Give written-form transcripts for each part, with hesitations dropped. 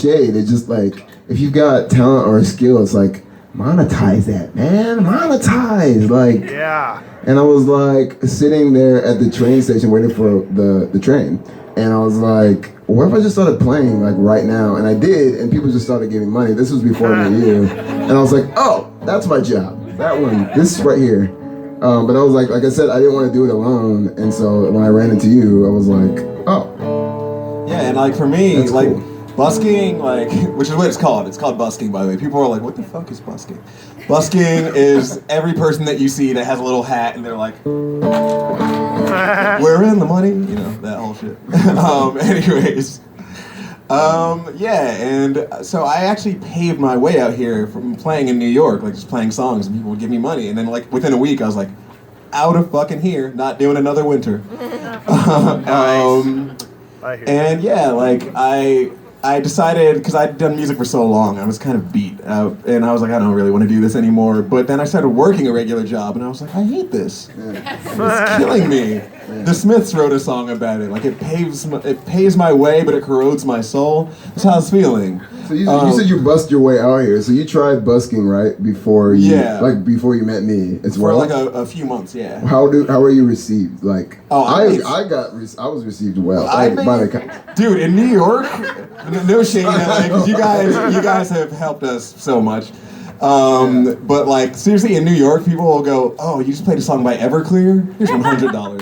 shade. It's just like, if you've got talent or a skill, it's like, monetize that, man. Monetize. Like, Yeah. and I was like sitting there at the train station waiting for the train. And I was like, what if I just started playing like right now? And I did, and people just started giving money. This was before I knew you. And I was like, oh, that's my job. That one, this right here. But I was like I said, I didn't want to do it alone. And so when I ran into you, I was like, oh. Yeah, and like for me, That's like cool. busking, like, which is what it's called. It's called busking, by the way. People are like, what the fuck is busking? Busking is every person that you see that has a little hat and they're like, we're in the money, you know, that whole shit. Anyways, yeah, and so I actually paved my way out here from playing in New York, like just playing songs, and people would give me money, and then like within a week I was like, out of fucking here, not doing another winter. And yeah, like I decided, because I'd done music for so long, I was kind of beat out, and I was like, I don't really want to do this anymore. But then I started working a regular job, and I was like, I hate this. It's killing me. The Smiths wrote a song about it. Like, it paves my way, but it corrodes my soul. That's how I was feeling. So you said you bust your way out here. So you tried busking, right, before you, before you met me as well? For like a few months, yeah. How were you received? Like, I was received well. Dude, in New York, no shame, because you guys have helped us so much. But like, seriously, in New York, people will go, oh, you just played a song by Everclear? Here's $100.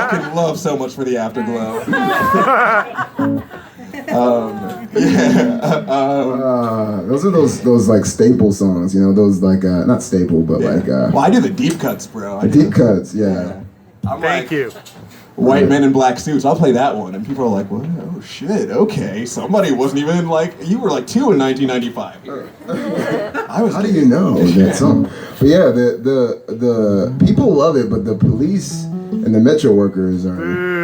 Fucking love so much for the Afterglow. Those are those like staple songs, you know, those like, not staple, but like... well, I do the deep cuts, bro. Deep cuts, yeah. Thank you. White men in black suits. I'll play that one, and people are like, "What? Oh shit! Okay, somebody wasn't even like you were like 2 in 1995." How do you know that song? But yeah, the people love it, but the police and the metro workers are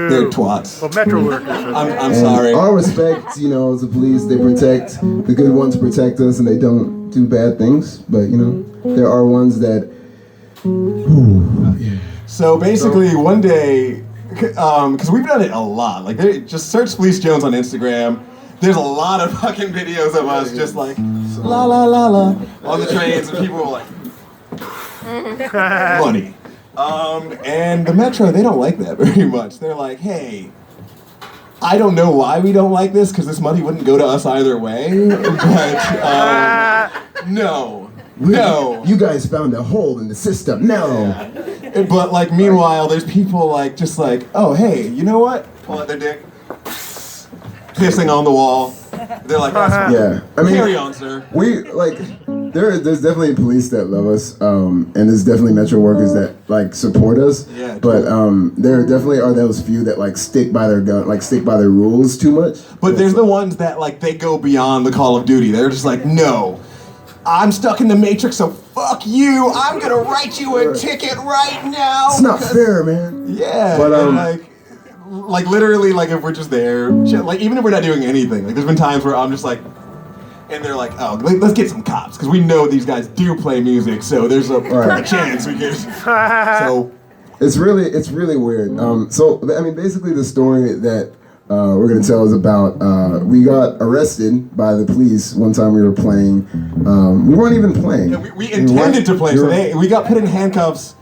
they're twats. Well, metro workers. I'm sorry. All respect, you know, the police. They protect the good ones, protect us, and they don't do bad things. But you know, there are ones that. Yeah. So basically, one day. Because we've done it a lot. Like, just search Fleece Jones on Instagram. There's a lot of fucking videos of us just like la la la la on the trains, and people are like money. And the Metro, they don't like that very much. They're like, hey, I don't know why we don't like this, because this money wouldn't go to us either way. But no. You guys found a hole in the system. No. Yeah. But like, meanwhile, there's people like, just like, oh, hey, you know what? Pull out their dick, pissing on the wall. They're like, yeah. I mean, carry on, sir. We like, there's definitely police that love us, and there's definitely metro workers that like support us. Yeah. But there definitely are those few that like stick by their gun, like stick by their rules too much. But there's the ones that like they go beyond the Call of Duty. They're just like, no. I'm stuck in the Matrix, so fuck you. I'm gonna write you a ticket right now. It's not fair, man. Yeah, but like literally, like if we're just there, like even if we're not doing anything, like there's been times where I'm just like, and they're like, oh, let's get some cops, because we know these guys do play music, so there's a chance we can. So it's really weird. So I mean, basically the story that. We're gonna tell is about we got arrested by the police one time we were playing. We weren't even playing. Yeah, we intended to play, so we got put in handcuffs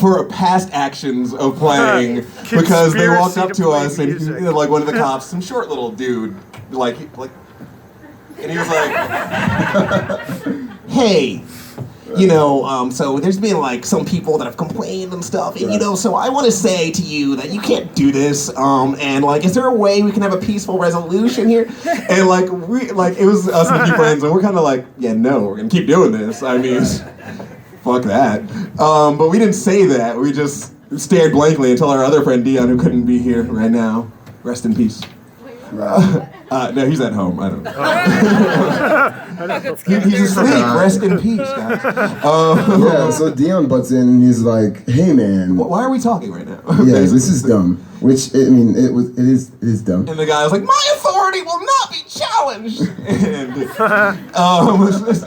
for past actions of playing because they walked up to us and like one of the cops, some short little dude, like, and he was like, hey. You know, so there's been like some people that have complained and stuff, and you know, so I want to say to you that you can't do this, and like, is there a way we can have a peaceful resolution here? And like, it was us and a few friends, and we're kind of like, yeah, no, we're gonna keep doing this. I mean, fuck that. But we didn't say that. We just stared blankly until our other friend Dion, who couldn't be here right now, rest in peace. No, he's at home. I don't know. He's asleep. Rest in peace, guys. Yeah, so Dion butts in and he's like, "Hey, man, why are we talking right now?" Yeah, this is dumb. Which I mean, it is dumb. And the guy was like, "My authority will not be challenged." challenge.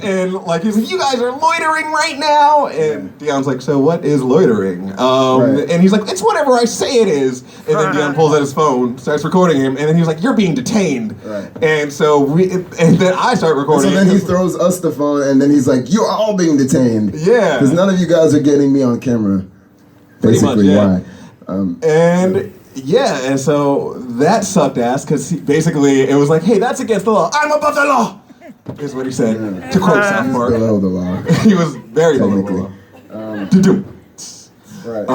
And like he's like, you guys are loitering right now. And Dion's like, so what is loitering? And he's like, it's whatever I say it is. And then Dion pulls out his phone, starts recording him, and then he's like, you're being detained. And and then I start recording. So then he throws us the phone, and then he's like, you're all being detained. Yeah. Because none of you guys are getting me on camera. Basically, why? And so that sucked ass because basically it was like, hey, that's against the law. I'm above the law, is what he said. To quote South Park. Below the law. He was very below the law. Right.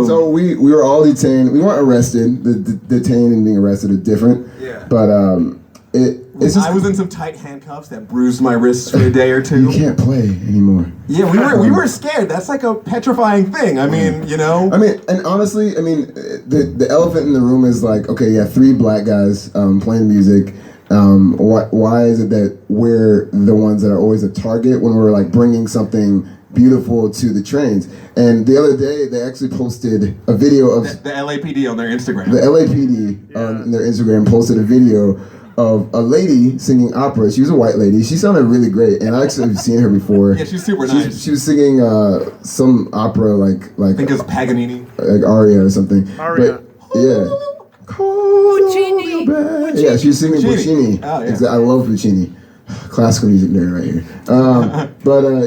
So we were all detained. We weren't arrested. The detained and being arrested are different. Yeah. But it's just, I was in some tight handcuffs that bruised my wrists for a day or two. You can't play anymore. Yeah, we were scared. That's like a petrifying thing. I mean, you know. I mean, and honestly, the elephant in the room is like, okay, yeah, 3 black guys playing music. Why is it that we're the ones that are always a target when we're like bringing something beautiful to the trains? And the other day, they actually posted a video of the LAPD on their Instagram. The LAPD on their Instagram posted a video of a lady singing opera. She was a white lady. She sounded really great, and I actually have seen her before. Yeah, she's super nice. She was singing some opera like I think it's Paganini, like aria or something. Aria. But, yeah. Puccini. Yeah, she was singing Puccini. Puccini. Oh, yeah. I love Puccini. Classical music nerd right here.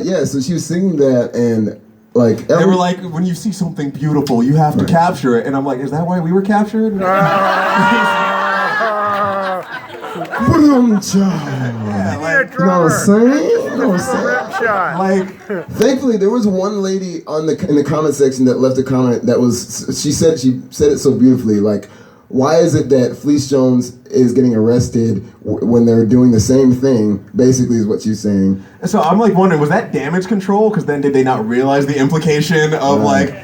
Yeah, so she was singing that, and like they were like, when you see something beautiful, you have to capture it. And I'm like, is that why we were captured? Yeah, like, you know what I'm saying? Like, thankfully, there was one lady in the comment section that left a comment that was, she said it so beautifully, like, why is it that Fleece Jones is getting arrested when they're doing the same thing, basically is what she's saying. So I'm like wondering, was that damage control? Because then did they not realize the implication of like,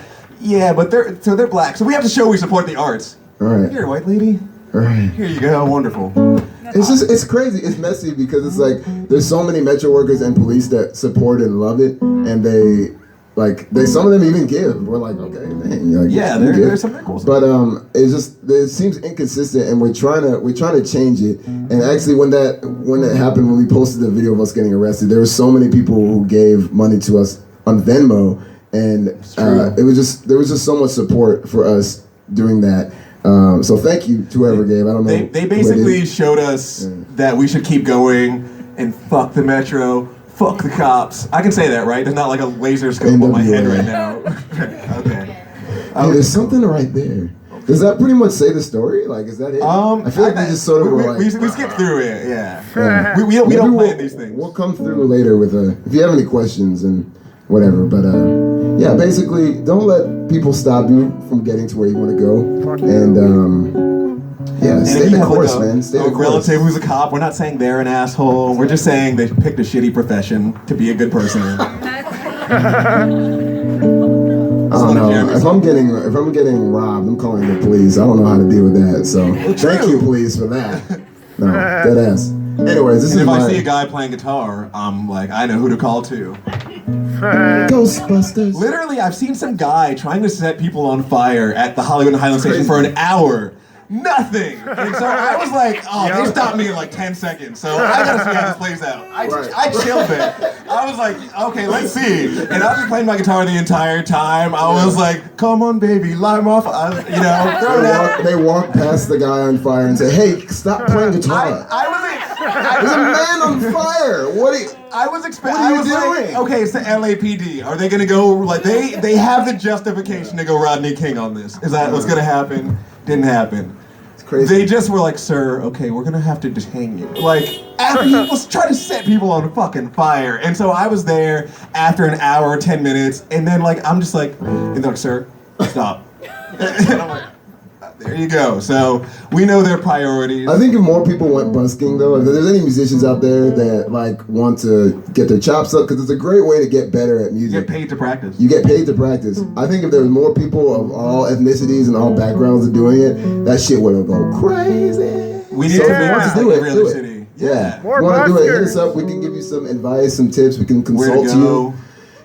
yeah, but they're black, so we have to show we support the arts. All right. You're a white lady. All right. Here you go, wonderful. It's crazy, it's messy because it's like, there's so many Metro workers and police that support and love it, and some of them even give. We're like, okay, man. Like, yeah, there's something cool. But it seems inconsistent, and we're trying to change it. And actually, when that happened, when we posted the video of us getting arrested, there were so many people who gave money to us on Venmo, and there was just so much support for us doing that. So thank you to whoever gave. I don't know. They basically showed us that we should keep going and fuck the Metro. Fuck the cops. I can say that, right? There's not like a laser scope on my head right now. Okay. Hey, there's something right there. Does that pretty much say the story? Like, is that it? I feel like we just sort of were like... We skipped through it, yeah. We don't plan these things. We'll come through later with if you have any questions and whatever. But, yeah, basically, don't let people stop you from getting to where you want to go. And, yeah, stay the course, man. Stay the course. Relative who's a cop, we're not saying they're an asshole. We're just saying they picked a shitty profession to be a good person. I don't know. If I'm getting robbed, I'm calling the police. I don't know how to deal with that. So thank you, police, for that. No, dead ass. Anyways, if I see a guy playing guitar, I'm like, I know who to call too. Ghostbusters. Literally, I've seen some guy trying to set people on fire at the Hollywood and Highland Station for an hour. Nothing. And so I was like, they stopped me in like 10 seconds. So I gotta see how this plays out. I chilled it. I was like, okay, let's see. And I was just playing my guitar the entire time. I was like, come on, baby, light 'em off. They walk past the guy on fire and say, hey, stop playing guitar. There's a man on fire. What are you doing? Like, okay, it's the LAPD. Are they gonna go like they have the justification to go Rodney King on this? Is that what's gonna happen? Didn't happen. It's crazy. They just were like, sir, okay, we're gonna have to detain you. Like, after he was trying to set people on fucking fire. And so I was there after an hour, 10 minutes, and then like, I'm just like, and they're like, sir, stop. And I'm like, there you go. So we know their priorities. I think if more people went busking, though, if there's any musicians out there that like want to get their chops up, because it's a great way to get better at music. You get paid to practice. You get paid to practice. I think if there was more people of all ethnicities and all backgrounds doing it, that shit would go crazy. We need to make that do it. every other city. Yeah. If you want to do it, hit us up. We can give you some advice, some tips. We can consult you.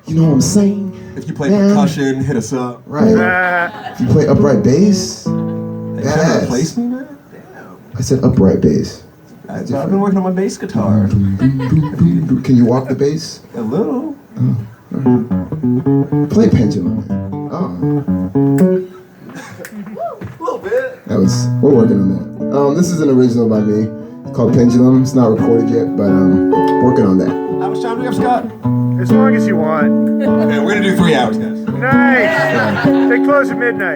You know what I'm saying? If you play percussion, hit us up. Right. If you play upright bass. Replace me, man? I said upright bass. I've been working on my bass guitar. Can you walk the bass? A little. Play pendulum. Oh. A little bit. We're working on that. This is an original by me called Pendulum. It's not recorded yet, but working on that. How much time do we have, Scott? As long as you want. Okay, we're gonna do 3 hours, guys. Nice. They close at midnight.